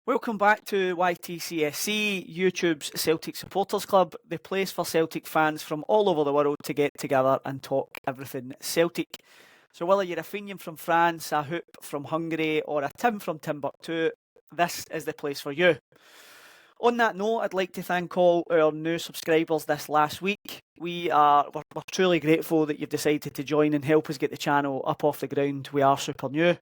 Welcome back to YTCSC, YouTube's Celtic Supporters Club, the place for Celtic fans from all over the world to get together and talk everything Celtic. So whether you're a Fenian from France, a Hoop from Hungary, or a Tim from Timbuktu, this is the place for you. On that note, I'd like to thank all our new subscribers this last week. We're truly grateful that you've decided to join and help us get the channel up off the ground. We are super new.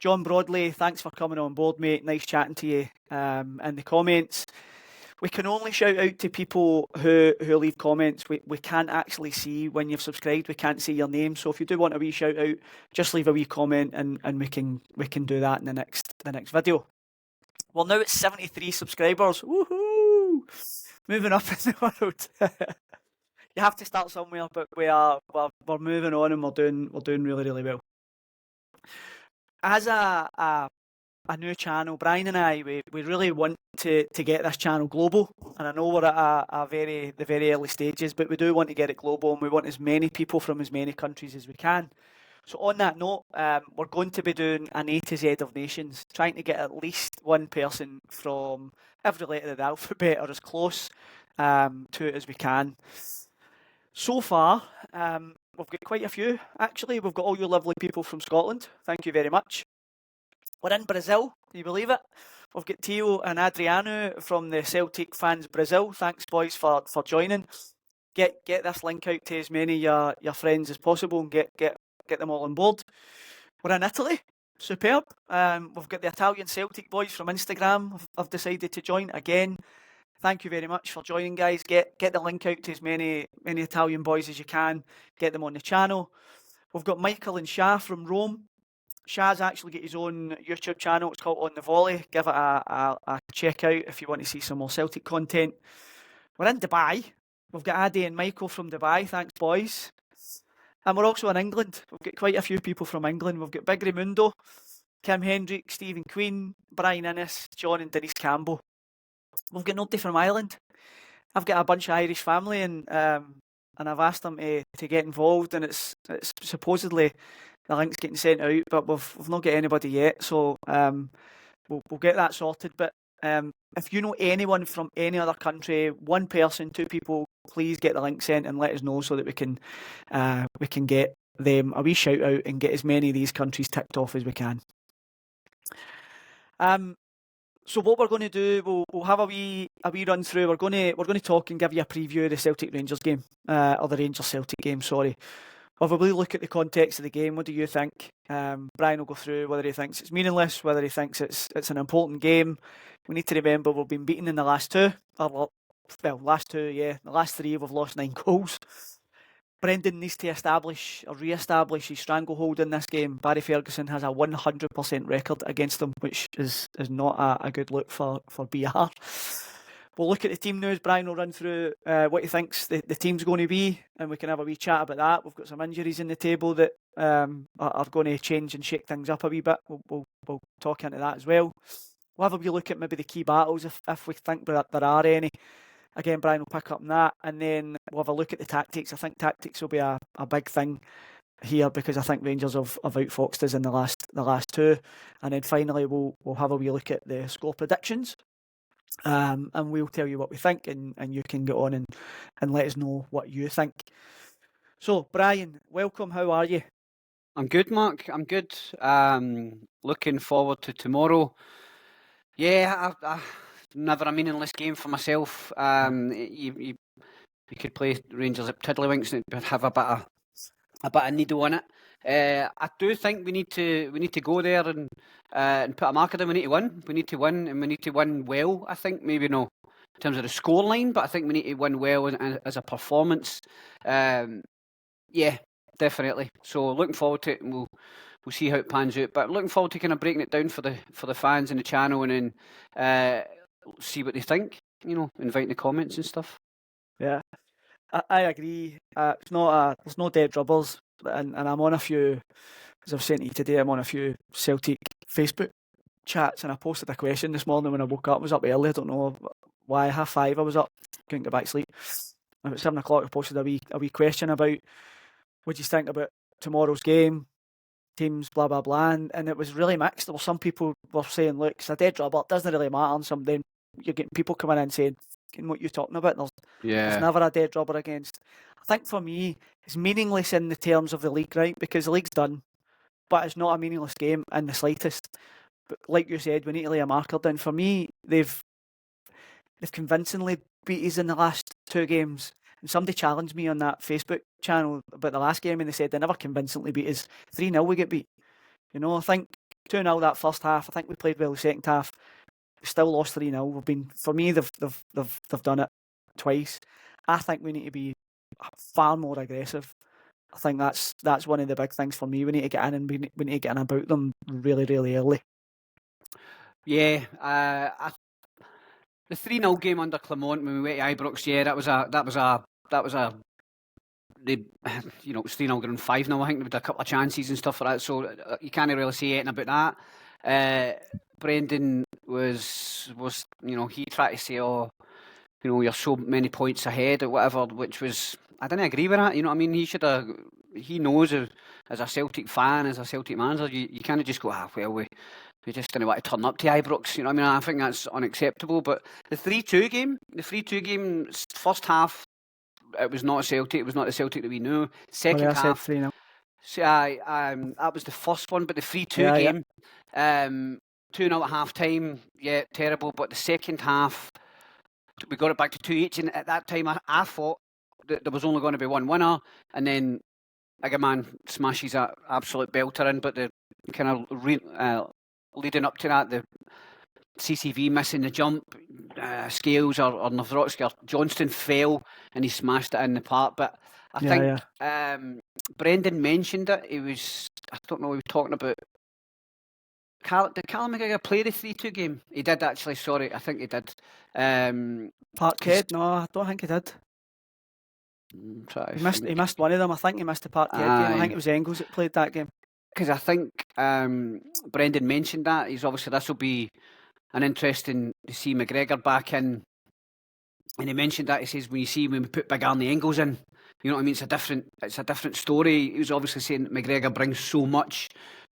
John Broadley, thanks for coming on board, mate. Nice chatting to you in the comments. We can only shout out to people who leave comments. We can't actually see when you've subscribed. We can't see your name. So if you do want a wee shout out, just leave a wee comment and we can do that in the next video. Well, now it's 73 subscribers. Woohoo! Moving up in the world. You have to start somewhere, but we're moving on and we're doing really, really well. As a new channel, Brian and I, we really want to get this channel global, and I know we're at the very early stages, but we do want to get it global, and we want as many people from as many countries as we can. So on that note, we're going to be doing an A to Z of nations, trying to get at least one person from every letter of the alphabet or as close to it as we can. So far, we've got quite a few, actually. We've got all you lovely people from Scotland. Thank you very much. We're in Brazil, can you believe it? We've got Tio and Adriano from the Celtic Fans Brazil. Thanks, boys, for joining. Get this link out to as many of your friends as possible and get them all on board. We're in Italy. Superb. We've got the Italian Celtic boys from Instagram have decided to join again. Thank you very much for joining, guys. Get the link out to as many Italian boys as you can. Get them on the channel. We've got Michael and Shah from Rome. Shah's actually got his own YouTube channel. It's called On the Volley. Give it a check out if you want to see some more Celtic content. We're in Dubai. We've got Adi and Michael from Dubai. Thanks, boys. And we're also in England. We've got quite a few people from England. We've got Big Raimundo, Kim Hendrick, Stephen Queen, Brian Innes, John and Denise Campbell. We've got nobody from Ireland. I've got a bunch of Irish family and I've asked them to get involved, and it's supposedly the link's getting sent out, but we've not got anybody yet, so we'll get that sorted. But if you know anyone from any other country, one person, two people, please get the link sent and let us know so that we can get them a wee shout out and get as many of these countries ticked off as we can. So what we're going to do, we'll have a wee run through. We're going to talk and give you a preview of the Celtic Rangers game, or the Rangers Celtic game. Sorry. Probably look at the context of the game. What do you think? Brian will go through whether he thinks it's meaningless, whether he thinks it's an important game. We need to remember we've been beaten in the last two. Last two, yeah. The last three we've lost 9 goals. Brendan needs to re-establish his stranglehold in this game. Barry Ferguson has a 100% record against them, which is not a good look for BR. We'll look at the team news. Brian will run through what he thinks the team's going to be, and we can have a wee chat about that. We've got some injuries in the table that are going to change and shake things up a wee bit. We'll talk into that as well. We'll have a wee look at maybe the key battles if we think there are any. Again, Brian will pick up on that, and then we'll have a look at the tactics. I think tactics will be a big thing here because I think Rangers have outfoxed us in the last two, and then finally we'll have a wee look at the score predictions, and we'll tell you what we think, and you can get on and let us know what you think. So, Brian, welcome. How are you? I'm good, Mark. I'm good. Looking forward to tomorrow. Yeah, never a meaningless game for myself. You could play Rangers at Tiddlywinks and it'd have a bit of needle on it. I do think we need to go there and put a marker down. We need to win. We need to win, and we need to win well. I think maybe no in terms of the scoreline, but I think we need to win well as a performance. Yeah, definitely. So looking forward to it, and we'll see how it pans out. But looking forward to kind of breaking it down for the fans in the channel, and then see what they think. Inviting the comments and stuff. Yeah, I agree. There's no dead rubbers, and I'm on a few, as I've sent you today, I'm on a few Celtic Facebook chats, and I posted a question this morning when I woke up. I was up early, I don't know why, 5:30 I was up, couldn't get back to sleep. About 7 o'clock I posted a wee question about what do you think about tomorrow's game, teams, blah, blah, blah. And it was really mixed. There were some people were saying, look, it's a dead rubber, it doesn't really matter. And some then you're getting people coming in saying, what you're talking about, there's never a dead rubber against. I think for me, it's meaningless in the terms of the league, right? Because the league's done, but it's not a meaningless game in the slightest. But like you said, we need to lay a marker down. For me, they've convincingly beat us in the last 2 games. And somebody challenged me on that Facebook channel about the last game, and they said they never convincingly beat us. 3-0 we get beat. I think 2-0 that first half. I think we played well the second half. We still lost 3-0. For me, they've done it twice. I think we need to be far more aggressive. I think that's one of the big things for me. We need to get in and we need to get in about them really, really early. Yeah, the 3-0 game under Clement when we went to Ibrox. Yeah, that was a. They, it was 3-0 going 5-0. I think they had a couple of chances and stuff like that. So you can't really say anything about that. Brendan was he tried to say, you're so many points ahead or whatever, which was, I didn't agree with that. You know what I mean? He knows as a Celtic fan, as a Celtic manager, you can't just go, we just didn't want to turn up to Ibrox. You know what I mean? I think that's unacceptable. But the 3-2 game, first half, it was not Celtic. It was not the Celtic that we knew. Second half, 3-0. So that was the first one, but the 3-2 game, 2-0 at half time, terrible. But the second half, we got it back to 2-8, and at that time I thought that there was only going to be one winner, and then Agaman smashes that absolute belter in. But the kind of leading up to that, the CCV missing the jump, Scales or Nawrocki or Johnston fell and he smashed it in the park. But I think Brendan mentioned it. I don't know, he was talking about did Callum McGregor play the 3-2 game? He did actually, sorry, I think he did. Parkhead? No, I don't think he did. He missed one of them. I think he missed the Parkhead game. I think it was Engels that played that game. Because I think Brendan mentioned that. He's obviously, this will be an interesting to see McGregor back in. And he mentioned that, he says, when we put Big Arnie Engels in, you know what I mean, it's a different story. He was obviously saying that McGregor brings so much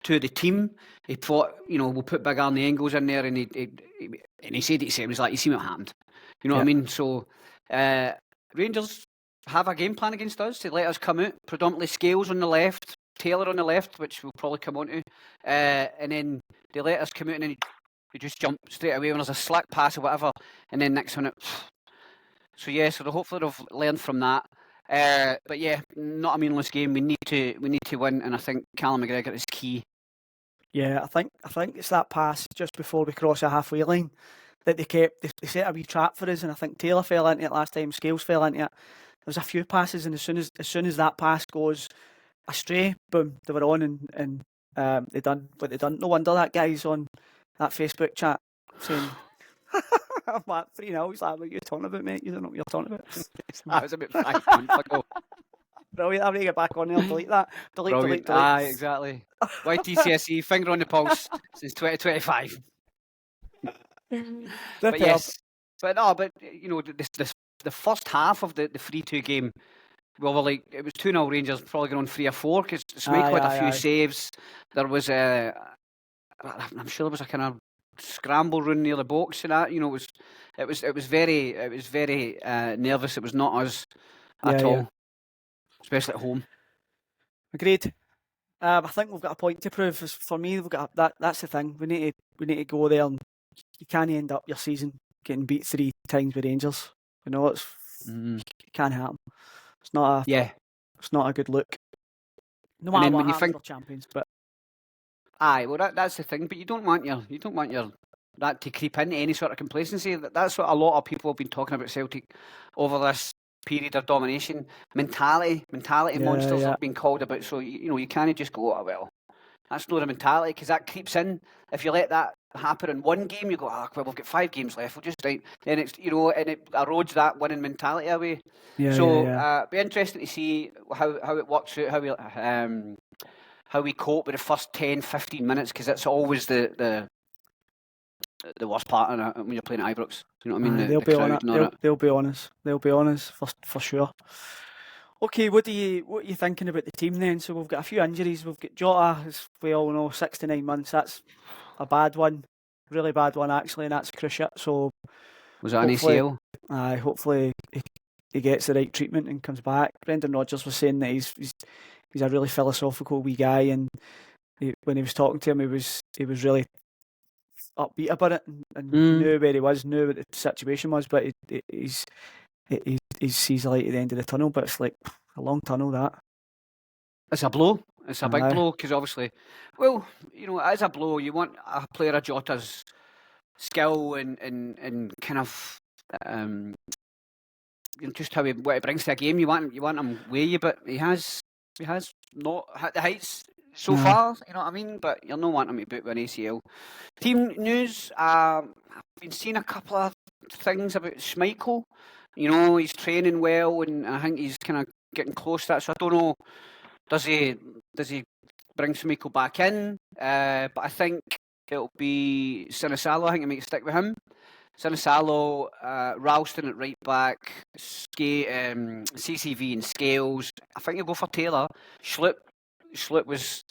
to the team. He thought, we'll put Big Arnie Engels in there, and he said it, he was like, you see what happened. You know what I mean? So Rangers have a game plan against us to let us come out, predominantly Scales on the left, Taylor on the left, which we'll probably come on to, and then they let us come out and then you just jump straight away when there's a slack pass or whatever, and then next minute. So hopefully they've learned from that. But yeah, not a meaningless game. We need to win, and I think Callum McGregor is key. Yeah, I think it's that pass just before we cross the halfway line that they set a wee trap for us, and I think Taylor fell into it last time. Scales fell into it. There's a few passes, and as soon as that pass goes astray, boom, they were on, and they done what they done. No wonder that guy's on that Facebook chat saying, I'm like 3-0. He's like, what are you talking about, mate? You don't know what you're talking about. That was about 5 months ago. Brilliant. I'm going to get back on there. Delete that. Delete. Aye, exactly. YTCSE, finger on the pulse since 2025. But yes. But the first half of the 3-2 game, well, it was 2-0 Rangers, probably going on 3 or 4 because Smyko had a few saves. There was I'm sure there was a kind of scramble run near the box and that. It was very nervous. It was not us at all, especially at home. Agreed. I think we've got a point to prove. For me, we've got that's the thing. We need to go there, and you can't end up your season getting beat 3 times with Rangers. It can't happen. It's not a good look. No matter what happens, we're champions, but. Aye, well that's the thing. But you don't want your that to creep into any sort of complacency. That's what a lot of people have been talking about Celtic over this period of domination. Mentality monsters have been called about. So you can't just go, oh well, that's not a mentality, because that creeps in. If you let that happen in one game, you go, well, we've got 5 games left. We'll just then it's and it erodes that winning mentality away. Be interesting to see how it works out. How we cope with the first 10-15 minutes, because it's always the worst part when you're playing at Ibrox. You know what I mean? They'll be on us for sure. Okay, what are you thinking about the team then? So we've got a few injuries. We've got Jota, as we all know, 6 to 9 months. That's a bad one, really bad one actually, and that's cruciate. So Was it an hopefully, ACL? hopefully he gets the right treatment and comes back. Brendan Rodgers was saying that he's a really philosophical wee guy, and when he was talking to him, he was really upbeat about it and Mm. knew where he was, knew what the situation was, but he sees a light at the end of the tunnel. But it's like a long tunnel that. It's a blow. It's a big Aye. blow because obviously, well, it is a blow. You want a player of Jota's skill and kind of just what he brings to a game. You want him with you, but he has not hit the heights so far. You know what I mean? But you're not wanting him to boot with an ACL. Team news. I've been seeing a couple of things about Schmeichel. He's training well, and I think he's kind of getting close to that. So I don't know. Does he bring Schmeichel back in? But I think it'll be Sinisalo. I think he might stick with him. Sinisalo, Ralston at right back, CCV and Scales. I think he'll go for Taylor. Schlupp was,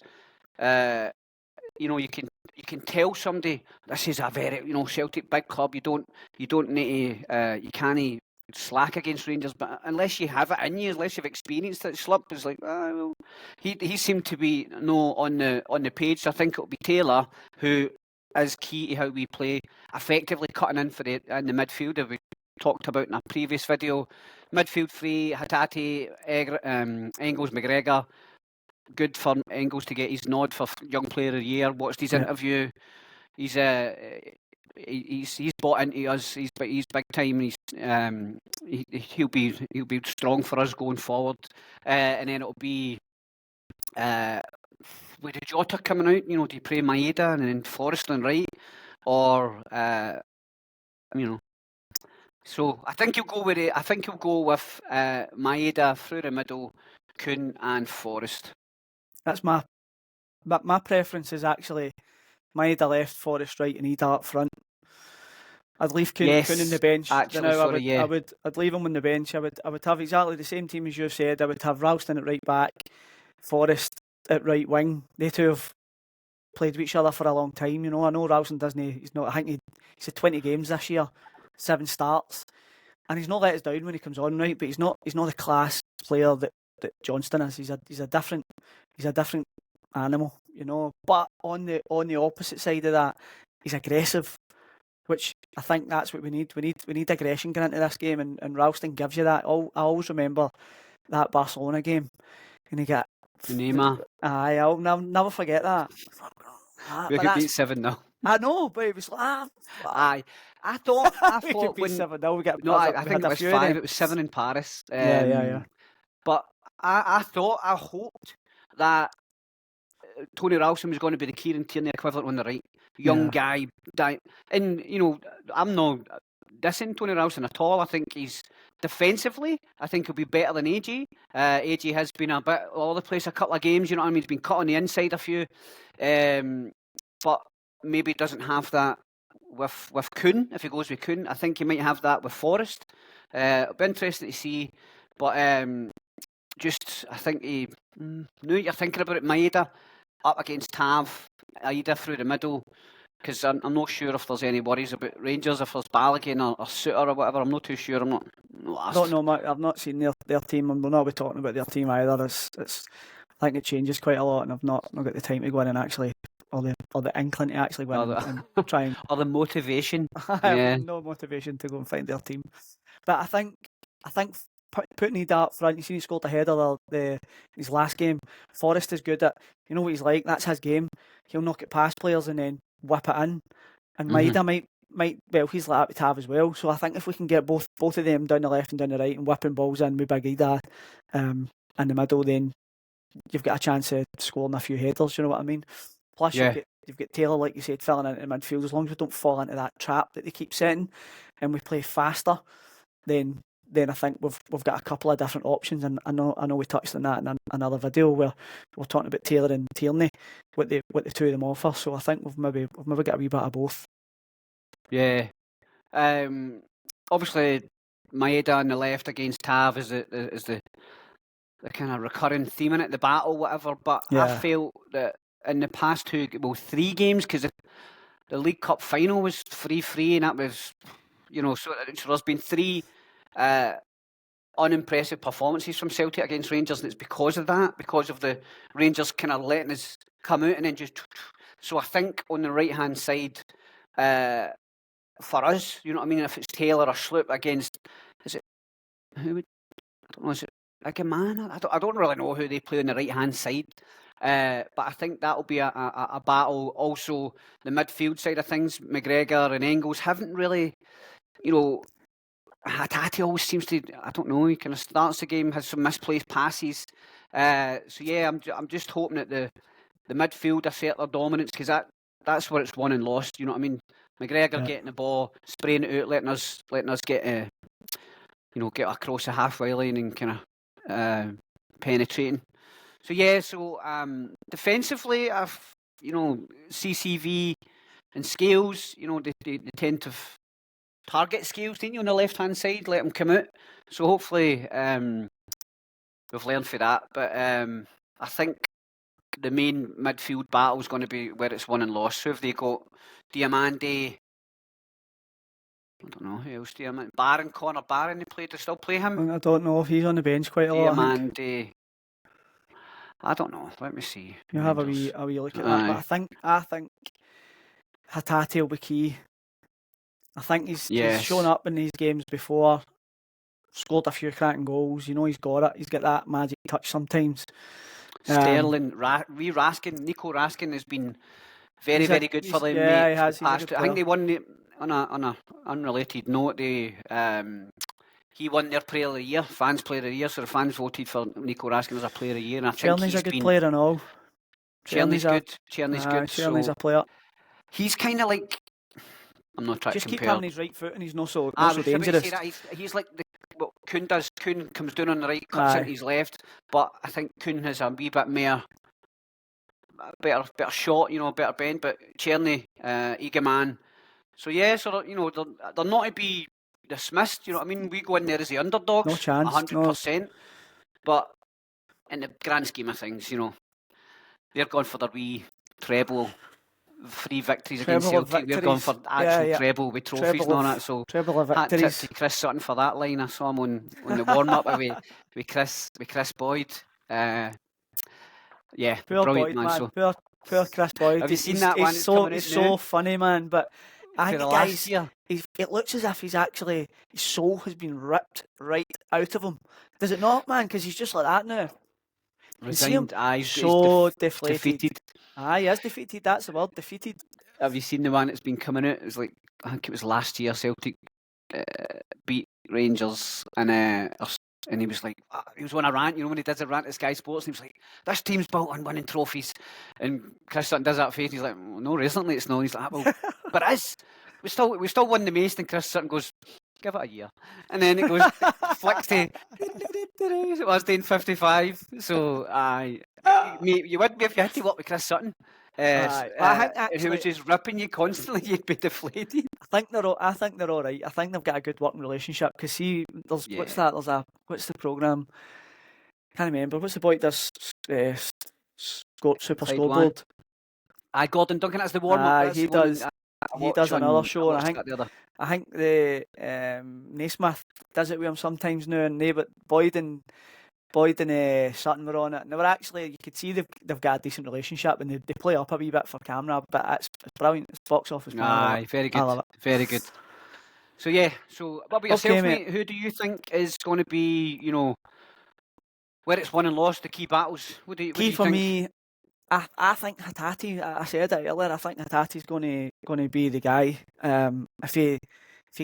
you can tell somebody this is a very Celtic big club. You don't need to you can't slack against Rangers, but unless you have it in you, unless you've experienced it, Schlupp is like, well, he seemed to be on the page. So I think it'll be Taylor who is key to how we play, effectively cutting in in the midfield that we talked about in a previous video. Midfield three: Hatate, Engels, McGregor. Good for Engels to get his nod for Young Player of the Year. Watched his interview. He's bought into us. He's big time. He'll be strong for us going forward. And then it'll be with the Jota coming out. Do you play Maeda and then Forrest on right, or So I think he'll go with it. I think he'll go with Maeda through the middle, Kuhn and Forrest. That's my preference is actually Maeda left, Forrest right, and Ida up front. I'd leave Kuhn on the bench. Actually, I'd leave him on the bench. I would have exactly the same team as you said. I would have Ralston at right back, Forrest at right wing. They two have played with each other for a long time. I know Ralston doesn't. He's not. I think he's had 20 games this year, 7 starts, and he's not let us down when he comes on, right? But he's not the class player that Johnston is. He's a different animal, But on the opposite side of that, he's aggressive, which I think that's what we need. We need aggression going into this game, and Ralston gives you that. I always remember that Barcelona game, and he got Neymar. Aye, I'll never forget that. We could beat 7-0. I know, but it was like, aye. I thought we could beat 7-0. I think it was 5. It was 7 in Paris. Yeah. But I hoped that Tony Ralston was going to be the Kieran Tierney equivalent on the right. Young guy. And, I'm not dissing Tony Ralston at all. I think he's defensively, I think he'll be better than AJ. AJ has been a bit all over the place a couple of games, you know what I mean? He's been cut on the inside a few. But maybe doesn't have that with Kuhn, if he goes with Kuhn. I think he might have that with Forrest. It'll be interesting to see. But I think now you're thinking about it, Maeda up against Tav, Aida through the middle, because I'm not sure if there's any worries about Rangers, if there's Balogun or Suter or whatever. I'm not too sure. I'm not I don't know. I've not seen their team, and we'll not be talking about their team either. It's I think it changes quite a lot, and I've not got the time to go in and actually, or the inkling to actually go in and try and or the motivation. I have no motivation to go and find their team. But I think putting Ida up front, you see he scored a header his last game. Forrest is good at, what he's like, that's his game. He'll knock it past players and then whip it in. And Maeda might he's like that to have as well. So I think if we can get both of them down the left and down the right and whipping balls in with Big Ida in the middle, then you've got a chance of scoring a few headers, you know what I mean? Plus you've got Taylor, like you said, filling into midfield. As long as we don't fall into that trap that they keep setting and we play faster, then I think we've got a couple of different options. And I know we touched on that in another video where we're talking about Taylor and Tierney, what the two of them offer. So I think we've maybe got a wee bit of both. Yeah. Obviously Maeda on the left against Tav is the kind of recurring theme in it, the battle, whatever. But I felt that in the past 3 games, because the League Cup final was 3-3, and that was, so there's been 3 unimpressive performances from Celtic against Rangers, and it's because of that, because of the Rangers kind of letting us come out and then just. So I think on the right hand side, for us, you know what I mean, if it's Taylor or Sloop against, is it who would, I don't know, is it Agaman? I don't really know who they play on the right hand side. But I think that'll be a battle. Also, the midfield side of things, McGregor and Engels haven't really, Hatate always seems to, I don't know, he kind of starts the game, has some misplaced passes. So yeah, I'm just hoping that the midfield assert their dominance, because that's where it's won and lost. You know what I mean? McGregor getting the ball, spraying it out, letting us get get across the halfway line and kind of penetrating. So yeah, defensively, I've CCV and Scales, they tend to target Scales, didn't you, on the left hand side, let him come out. So hopefully we've learned for that. But I think the main midfield battle is going to be where it's won and lost. So if they got Diamande, I don't know who else. Barron, Connor Barron, they still play him. I don't know if he's on the bench quite a lot. Diamande, I don't know. Let me see. You have a wee look at that. But I think Hatate will be key. I think he's shown up in these games before, scored a few cracking goals. He's got it. He's got that magic touch sometimes. Sterling, Nico Raskin has been very good for them. Yeah, he has. I think they won on a unrelated note. He won their Player of the Year, Fans Player of the Year. So the fans voted for Nico Raskin as a Player of the Year. And I think Czerny's a good player and all. Czerny's good. Czerny's a player. He's kind of like, I'm not trying to compare. Just keep him on his right foot and he's not so dangerous. He's like what Kuhn does. Kuhn comes down on the right, cuts into his left. But I think Kuhn has a wee bit more, better shot, better bend. But Czerny, eager man. So yeah, they're not to be dismissed. You know what I mean? We go in there as the underdogs. No chance. 100%. But in the grand scheme of things, they're going for their wee treble. 3 victories against Celtic. We're going for actual treble with trophies and all that. So treble of victories. Hat tip to Chris Sutton for that line. I saw him on the warm up with Chris Boyd. Poor brilliant, Boyd, man. Poor Chris Boyd. Have you seen that one? He's so funny, man. But I think the guys, it looks as if his soul has been ripped right out of him. Does it not, man? Because he's just like that now. Resigned. He's so deflated. He is defeated. That's the word, defeated. Have you seen the one that's been coming out? It was I think it was last year. Celtic beat Rangers, and he was he was on a rant. When he does a rant at Sky Sports, and he was like, "This team's built on winning trophies." And Chris Sutton does that face. He's like, well, "No, recently it's not." He's like, "Well, but it is. We still won the most." And Chris Sutton goes, "Give it a year," and then it goes flicks to it was doing 55. So you wouldn't be if you had to work with Chris Sutton. Who was just ripping you constantly, you'd be deflated. I think they're all right. I think they've got a good working relationship. Because see, what's that? What's the programme? Can't remember. What's the boy that does Super Scoreboard? Gordon Duncan. That's the warm up. He does. He does another show, and I think the Naismith does it with him sometimes now. And but Boyd and Sutton were on it, and they were actually, you could see they've got a decent relationship, and they play up a wee bit for camera, but it's brilliant. It's box office. Very good. I love it. Very good. So yeah, what about yourself, mate? Who do you think is going to be, where it's won and lost, the key battles? What do you think? Me, I think Hatate. I said it earlier. I think Hatate's going to be the guy. If he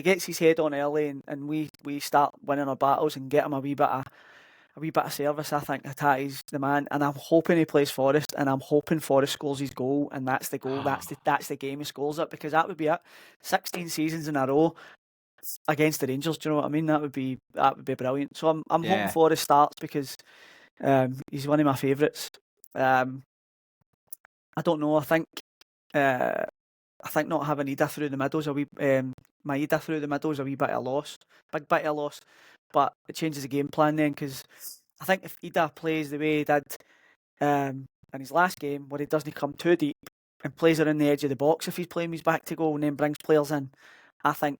gets his head on early and we start winning our battles and get him a wee bit of service, I think Hatate's the man. And I'm hoping he plays Forest, and I'm hoping Forest scores his goal, and that's the goal. That's the game he scores it, because that would be it. 16 seasons in a row against the Rangers. Do you know what I mean? That would be brilliant. So I'm hoping Forest starts, because he's one of my favourites. I don't know. I think not having Ida through the middle is a wee Maeda through the middle is a wee bit of a loss, big bit of a loss. But it changes the game plan then, because I think if Ida plays the way he did in his last game, where he doesn't come too deep and plays around the edge of the box if he's playing his back to goal and then brings players in, I think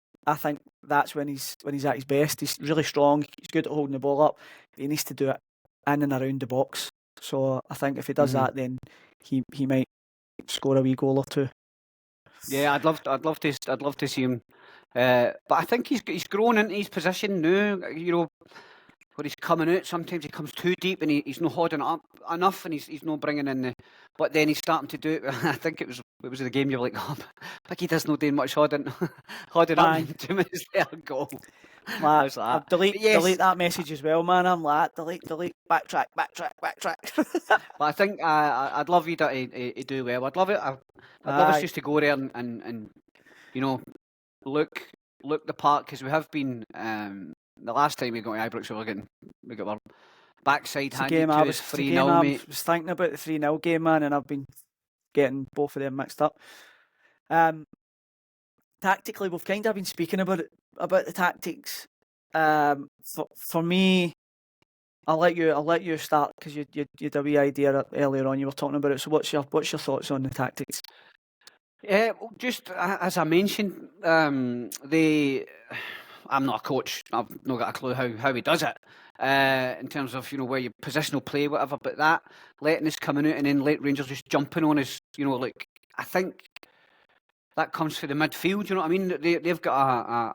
that's when he's at his best. He's really strong. He's good at holding the ball up. He needs to do it in and around the box. So I think if he does that, then he might score a wee goal or two. Yeah, I'd love to see him. But I think he's grown into his position now. You know, where he's coming out, sometimes he comes too deep and he's not holding it up enough, and he's not bringing in the. But then he's starting to do it. I think it was the game you were like, oh, Picky does not do much holding up. In 2 minutes there, goal. Like, I'll delete that message as well, man. I'm like, delete, backtrack. But I think I'd love you to do well. I'd love it. I'd love us just to go there and you know, look the part, because we have been. The last time we got to Ibrox, we got our backside handed to us 3-0, mate. I was thinking about the 3-0 game, man, and I've been getting both of them mixed up. Tactically, we've kind of been speaking about the tactics. For me, I'll let you start, because you had a wee idea earlier on. You were talking about it. So what's your thoughts on the tactics? Yeah, well, just as I mentioned, I'm not a coach. I've not got a clue how he does it in terms of, you know, where your positional play, whatever. But that letting us coming out and then let Rangers just jumping on us, you know, like, I think that comes for the midfield. You know what I mean? They've got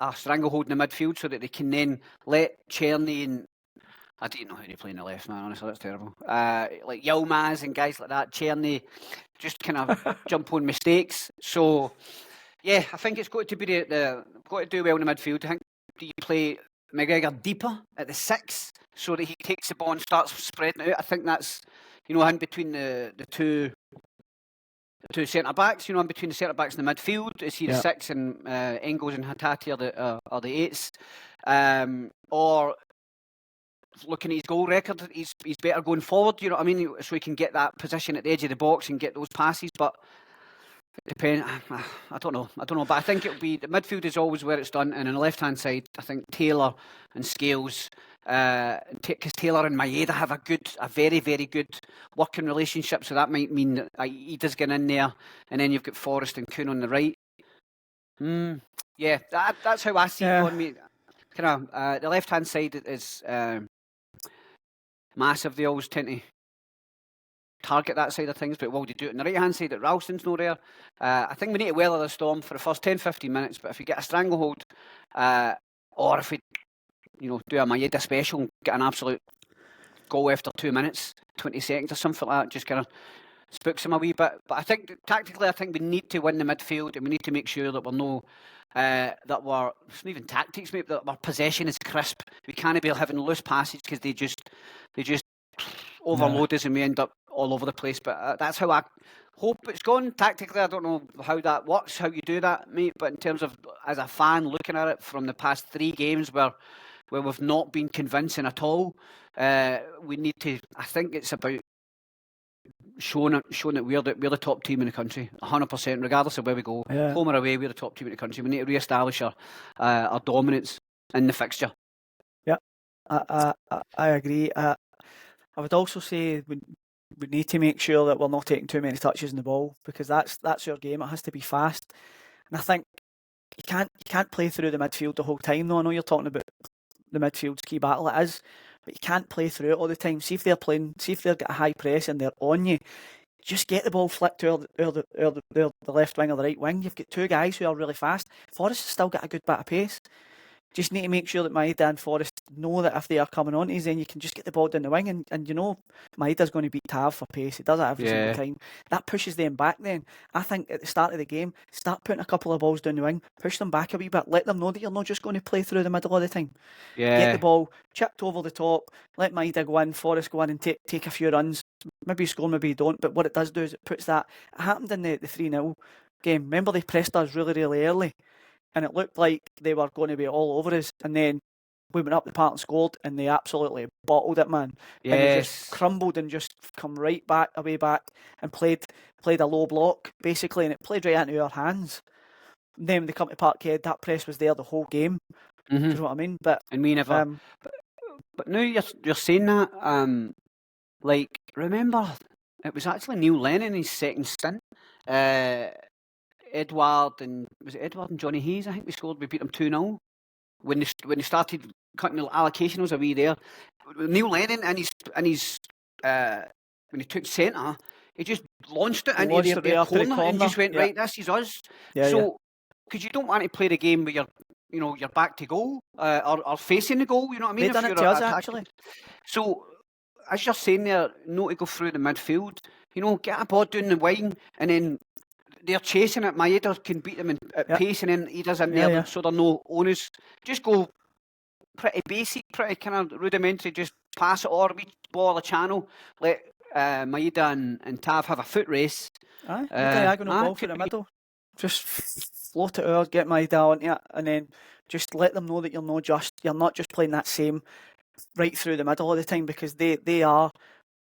a stranglehold in the midfield so that they can then let Czerny and I didn't know how to play in the left, man. Honestly, that's terrible. Like Yilmaz and guys like that, Czerny, just kind of jump on mistakes. So. Yeah, I think it's got to be got to do well in the midfield. I think you play McGregor deeper at the 6 so that he takes the ball and starts spreading out. I think that's, you know, in between the two centre backs. You know, in between the centre backs in the midfield, is he the 6 and Engels and Hattati are the 8s, or looking at his goal record, he's better going forward. You know what I mean? So he can get that position at the edge of the box and get those passes, but. I don't know, but I think it'll be the midfield is always where it's done, and on the left-hand side, I think Taylor and Scales, because Taylor and Maeda have a very, very good working relationship, so that might mean that he does get in there, and then you've got Forrest and Kuhn on the right. Yeah, that's how I see it on me. Kind of the left-hand side is massive. They always tend to target that side of things, but will they do it on the right hand side that Ralston's not there? I think we need to weather the storm for the first 10-15 minutes, but if we get a stranglehold, or if we, you know, do a Maeda special and get an absolute goal after 2 minutes, 20 seconds or something like that, just kind of spooks him a wee bit. But I think tactically, I think we need to win the midfield, and we need to make sure that we're it's not even tactics, mate, that our possession is crisp. We can't be having loose passes because they just overload us and we end up all over the place. But that's how I hope it's gone. Tactically, I don't know how that works, how you do that, mate. But in terms of, as a fan, looking at it from the past 3 games where we've not been convincing at all, we need to. I think it's about showing that we're the top team in the country, 100%, regardless of where we go, home or away. We're the top team in the country. We need to re-establish our dominance in the fixture. Yeah, I agree. I would also say we need to make sure that we're not taking too many touches in the ball, because that's your game. It has to be fast, and I think you can't play through the midfield the whole time. Though I know you're talking about the midfield's key battle, it is, but you can't play through it all the time. See if they've got a high press and they're on you, just get the ball flicked to the left wing or the right wing. You've got 2 guys who are really fast. Forrest has still got a good bit of pace. Just need to make sure that Maeda and Forrest know that if they are coming on to you, then you can just get the ball down the wing, and you know Maeda's going to beat Tav for pace. He does it every single time. That pushes them back then. I think at the start of the game, start putting a couple of balls down the wing, push them back a wee bit, let them know that you're not just going to play through the middle all the time. Get the ball chipped over the top, let Maeda go in, Forrest go in and take a few runs. Maybe you score, maybe you don't, but what it does do is it puts that. It happened in the 3-0 game. Remember, they pressed us really, really early, and it looked like they were going to be all over us, and then we went up the park and scored, and they absolutely bottled it, man. Yes. And they just crumbled and just come right back, and played a low block, basically, and it played right into our hands. And then when they come to Parkhead, that press was there the whole game. Mm-hmm. Do you know what I mean? But and we never. But now you're saying that, like, remember, it was actually Neil Lennon in his second stint. Edward and Johnny Hayes, I think we scored. We beat them 2-0 when they started cutting the allocation. Was a wee there. Neil Lennon and his when he took centre, he just launched it into the corner and just went, right, this is us. So because you don't want to play the game where you're back to goal or facing the goal. You know what I mean? They done it to us actually. So as you're saying there, not to go through the midfield. Get a ball down the wing and then they're chasing it. Maeda can beat them at pace and then he does in there, so there's no onus. Just go pretty basic, pretty kind of rudimentary, just pass it or we ball the channel. Let Maeda and Tav have a foot race. Aye, diagonal ball for the middle. Just float it out, get Maeda on it, and then just let them know that you're not just playing that same right through the middle all the time, because they are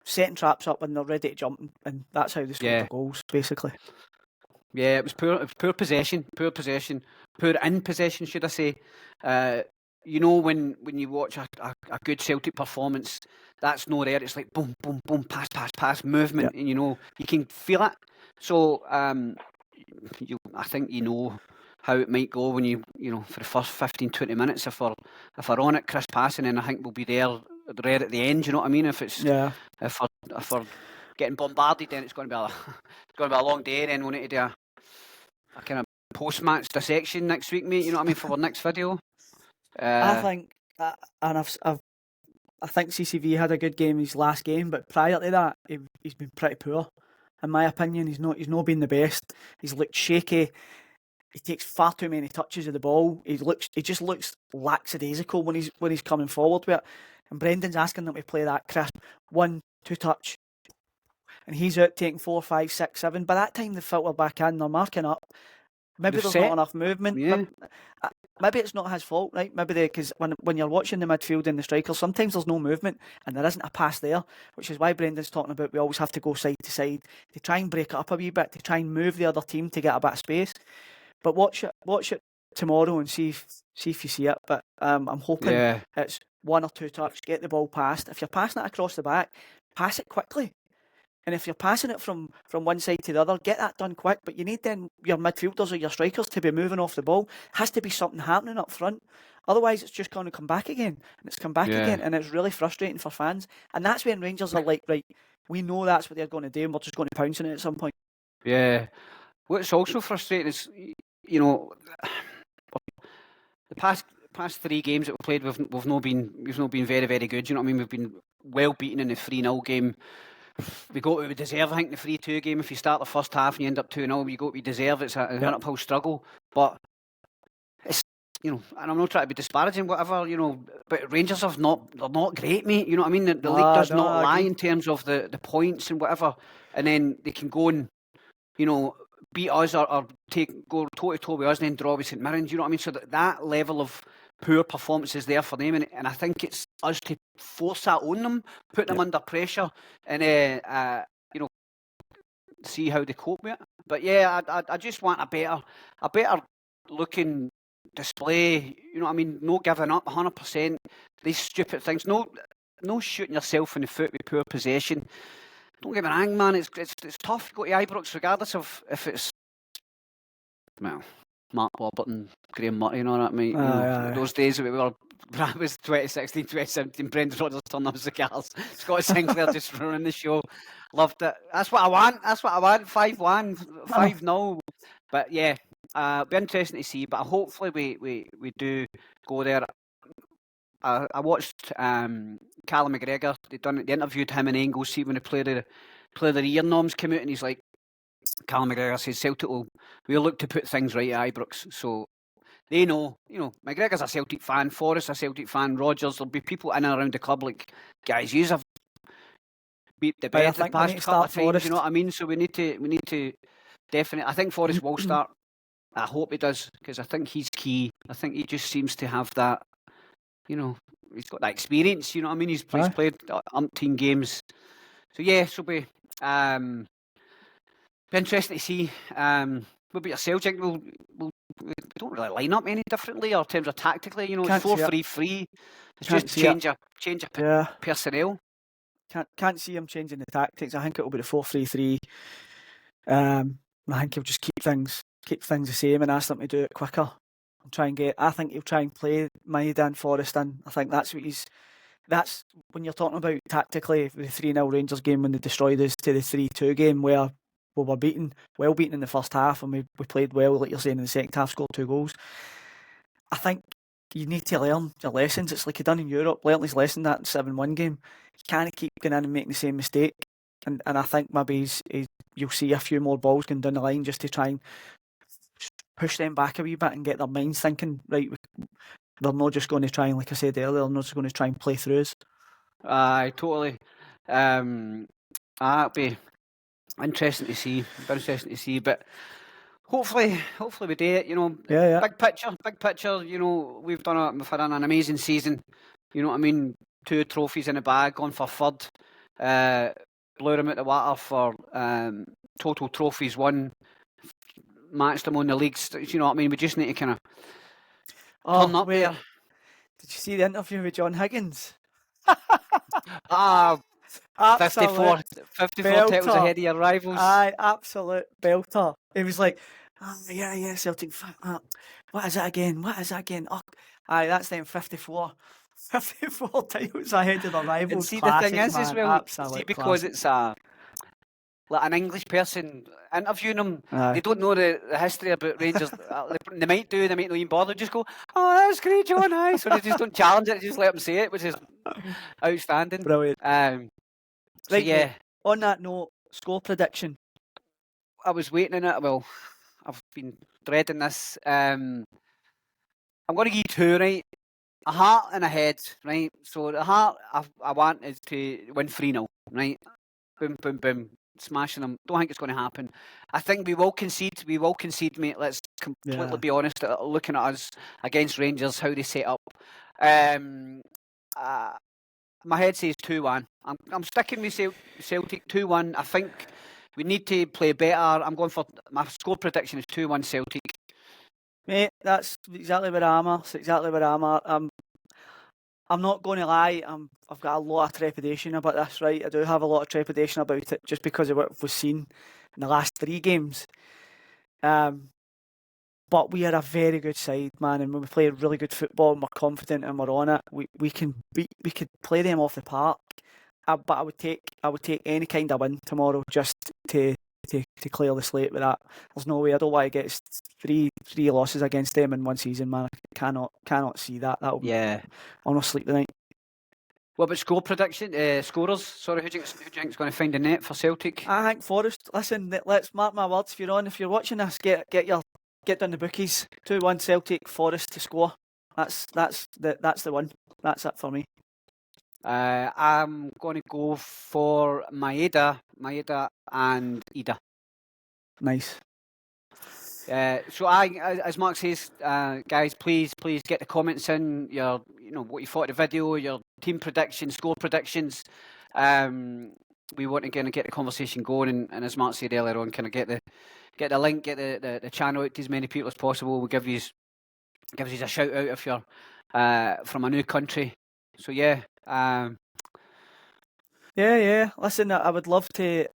setting traps up and they're ready to jump, and that's how they score the goals, basically. Yeah, it was poor possession, poor in possession, should I say. When you watch a good Celtic performance, that's no there. It's like boom, boom, boom, pass, movement, and you can feel it. So I think how it might go when you for the first 15-20 minutes if we're on it, crisp passing, and I think we'll be there at the end. You know what I mean? If we're getting bombarded, then it's going to be a long day. Then we'll need to do a kind of post-match dissection next week, mate. You know what I mean, for our next video. I think, and I think CCV had a good game his last game, but prior to that, he's been pretty poor, in my opinion. He's not been the best. He's looked shaky. He takes far too many touches of the ball. He just looks lackadaisical when he's coming forward with it. And Brendan's asking them to play that crisp 1-2 touch, and he's out taking 4, 5, 6, 7. By that time, they filter back in. They're marking up. Maybe there's not enough movement. Yeah. Maybe it's not his fault, right? Maybe because when you're watching the midfield and the strikers, sometimes there's no movement and there isn't a pass there, which is why Brendan's talking about we always have to go side to side to try and break it up a wee bit, to try and move the other team to get a bit of space. But watch it tomorrow and see if you see it. But I'm hoping it's 1 or 2 touch, get the ball passed. If you're passing it across the back, pass it quickly. And if you're passing it from one side to the other, get that done quick. But you need then your midfielders or your strikers to be moving off the ball. Has to be something happening up front. Otherwise, it's just going to come back again. And it's come back again. And it's really frustrating for fans. And that's when Rangers are like, right, we know that's what they're going to do and we're just going to pounce on it at some point. Yeah. What's also frustrating is, the past 3 games that we've played, we've not been very, very good. You know what I mean? We've been well beaten in the 3-0 game. We deserve, I think, the 3-2 game. If you start the first half and you end up 2-0, we deserve. It's an uphill struggle. But it's, and I'm not trying to be disparaging, whatever, but Rangers they're not great, mate. You know what I mean? The league does not lie in terms of the points and whatever. And then they can go and, beat us or go toe-to-toe with us and then draw with St Mirren's. You know what I mean? So that level of poor performance is there for them, and I think it's us to force that on them, put them under pressure, and see how they cope with it. But yeah, I just want a better looking display. You know what I mean? No giving up 100%. These stupid things. No shooting yourself in the foot with poor possession. Don't get me wrong, man. It's tough to go to Ibrox, regardless of if it's Mark Warburton, Graham Murray, you know what I mean? Those days it was 2016, 2017, Brendan Rodgers turning up the cars, Scott Sinclair just running the show. Loved it. That's what I want. 5-1, 5-0. But yeah, be interesting to see. But hopefully we do go there. I watched Callum McGregor. They interviewed him in Engels. See when they play the ear noms come out, and he's like, Callum McGregor says Celtic we'll look to put things right at Ibrox. So they know, McGregor's a Celtic fan, Forrest's a Celtic fan, Rodgers. There'll be people in and around the club like, guys, yous have beat the bed the past couple of times. You know what I mean? So we need to definitely. I think Forrest will start. I hope he does, because I think he's key. I think he just seems to have that. He's got that experience. You know what I mean? He's played umpteen games. So yeah, so be interesting to see. What about your Celtic? We'll we don't really line up any differently, or in terms of tactically. You know, Can't it's see it. 4-3-3. It's Can't just see it. change of Yeah. personnel. Can't see him changing the tactics. I think it'll be the 4-3-3. I think he'll just keep things the same and ask them to do it quicker. I think he'll try and play Maeda and Forrest in. I think that's what that's when you're talking about tactically the 3-0 Rangers game when they destroyed us to the 3-2 game where we were well beaten in the first half and we played well, like you're saying, in the second half, scored 2 goals. I think you need to learn your lessons. It's like he done in Europe, learned his lesson that 7-1 game. You can't keep going in and making the same mistake. And I think maybe you'll see a few more balls going down the line just to try and push them back a wee bit and get their minds thinking, right, they're not just going to try and, like I said earlier, they're not just going to try and play through us. Aye, totally. It'll be interesting to see. But hopefully we do it. You know, Yeah. Big picture. You know, we've had an amazing season. You know what I mean? 2 trophies in the bag, gone for third. Blew them out the water for total trophies won. Matched them on the leagues. You know what I mean? We just need to kind of turn up there. Did you see the interview with John Higgins? 54 titles ahead of your rivals. Aye, absolute belter. He was like, yeah, Celtic. What is it again? Oh, aye, that's them 54. 54 titles ahead of the rivals. And see, classic, the thing is, man. as well, absolute because classic. it's like an English person interviewing them, Aye. they don't know the history about Rangers. They might do, they might not even bother. Just go, oh, that's great, John. Aye. So they just don't challenge it, just let them say it, which is outstanding. Brilliant. Right, so yeah. Mate, on that note, score prediction. I was waiting on it. Well, I've been dreading this. I'm going to give you 2, right? A heart and a head, right? So the heart I want is to win 3-0, right? Boom, boom, boom. Smashing them. Don't think it's going to happen. I think we will concede, mate. Let's completely be honest. Looking at us against Rangers, how they set up. My head says 2-1. I'm sticking with Celtic 2-1. I think we need to play better. I'm going for my score prediction is 2-1 Celtic. Mate, that's exactly where I'm at. It's exactly where I'm at. I'm not going to lie. I've got a lot of trepidation about this, right? I do have a lot of trepidation about it just because of what we've seen in the last 3 games. But we are a very good side, man, and when we play really good football and we're confident and we're on it, we could play them off the park. But I would take any kind of win tomorrow just to clear the slate with that. There's no way. I don't want to get 3 losses against them in one season, man. I cannot see that. I'll not sleep tonight. What about score prediction? Scorers? Sorry, who do you think's going to find the net for Celtic? I think Forrest. Listen, let's mark my words. If you're watching this, get down the bookies. 2-1 Celtic. Forrest to score. That's the one. That's it for me. I'm going to go for Maeda and Ida. Nice. So as Mark says, guys, please get the comments in. What you thought of the video, your team predictions, score predictions. We want to kind of get the conversation going, and as Mark said earlier on, kind of get the link, get the channel out to as many people as possible. We'll give you a shout out if you're from a new country. So yeah. Yeah. Listen, I would love to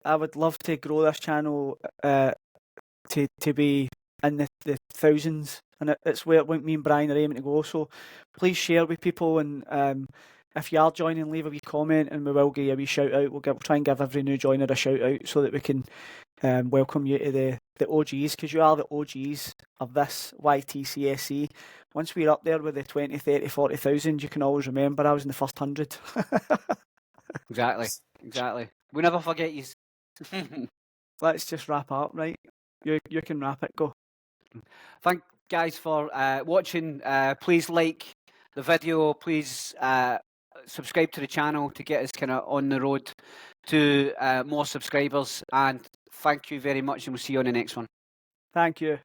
grow this channel to be in the thousands, and it's where me and Brian are aiming to go. So please share with people, and if you are joining, leave a wee comment, and we will give you a wee shout out. We'll try and give every new joiner a shout out so that we can welcome you to the OGs, because you are the OGs of this YTCSC. Once we're up there with the 20, 30, 40,000, you can always remember I was in the first 100. Exactly. We never forget you. Let's just wrap up, right? You can wrap it. Go. Thank guys for watching. Please like the video. Please subscribe to the channel to get us kind of on the road to more subscribers. And thank you very much, and we'll see you on the next one. Thank you.